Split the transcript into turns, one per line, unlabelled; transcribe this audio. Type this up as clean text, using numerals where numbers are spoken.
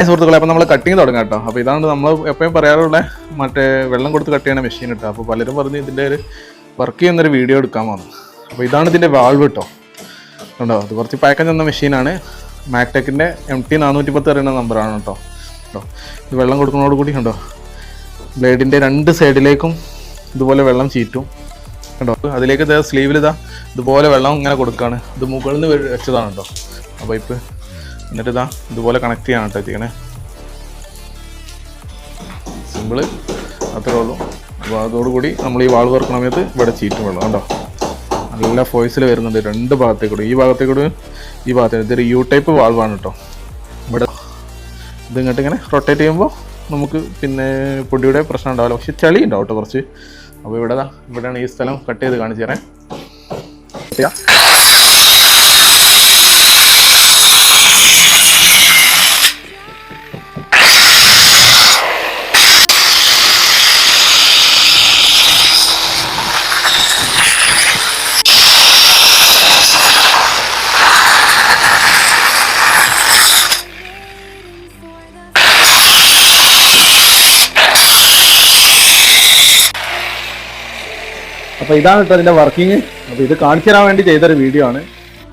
സുഹൃത്തുക്കളെ, അപ്പോൾ നമ്മൾ കട്ടിങ് തുടങ്ങാം കേട്ടോ. അപ്പോൾ ഇതാണ് നമ്മൾ എപ്പോഴും പറയാറുള്ള മറ്റേ വെള്ളം കൊടുത്ത് കട്ട് ചെയ്യണ മെഷീൻ കേട്ടോ. അപ്പോൾ പലരും പറഞ്ഞ് ഇതിൻ്റെ ഒരു വർക്ക് ചെയ്യുന്നൊരു വീഡിയോ എടുക്കാൻ വന്നു. അപ്പോൾ ഇതാണ് ഇതിൻ്റെ വാൾവ് കേട്ടോ. കണ്ടോ, അത് കുറച്ച് പഴക്കം ചെന്ന മെഷീനാണ്. മാക്ടെക്കിൻ്റെ MT 410 പറയുന്ന നമ്പറാണ് കേട്ടോ. കേട്ടോ, ഇത് വെള്ളം കൊടുക്കുന്നതോട് കൂടി കണ്ടോ ബ്ലേഡിൻ്റെ 2 സൈഡിലേക്കും ഇതുപോലെ വെള്ളം ചീറ്റും. കണ്ടോ, അതിലേക്ക് സ്ലീവിൽ ഇതുപോലെ വെള്ളം ഇങ്ങനെ കൊടുക്കുകയാണ്. ഇത് മുകളിൽ നിന്ന് വെച്ചതാണ് കേട്ടോ ആ പൈപ്പ്. എന്നിട്ട് ഇതുപോലെ കണക്ട് ചെയ്യാൻ കേട്ടോ എത്തിക്കണേ. സിമ്പിള്, അത്രേ ഉള്ളൂ. അപ്പോൾ അതോടുകൂടി നമ്മൾ ഈ വാൾവ് വർക്ക് സമയത്ത് ഇവിടെ ചീറ്റും വെള്ളം കണ്ടോ. നല്ല ഫോഴ്സിൽ വരുന്നുണ്ട് 2 ഭാഗത്തേക്കൂടി. ഈ ഭാഗത്തേക്കൂടി ഈ ഭാഗത്തേക്ക്. ഇതൊരു U ടൈപ്പ് വാൾവാണ് കേട്ടോ. ഇവിടെ ഇത് ഇങ്ങോട്ട് ഇങ്ങനെ റൊട്ടേറ്റ് ചെയ്യുമ്പോൾ നമുക്ക് പിന്നെ പൊടിയുടെ പ്രശ്നം ഉണ്ടാവില്ല. പക്ഷെ ചളി ഉണ്ടാവും കേട്ടോ കുറച്ച്. അപ്പോൾ ഇവിടെയാണ് ഈ സ്ഥലം കട്ട് ചെയ്ത് കാണിച്ചു തരാം. അപ്പോൾ ഇതാണ് കേട്ടോ അതിൻ്റെ വർക്കിംഗ്. അപ്പോൾ ഇത് കാണിച്ചു തരാൻ വേണ്ടി ചെയ്തൊരു വീഡിയോ ആണ്.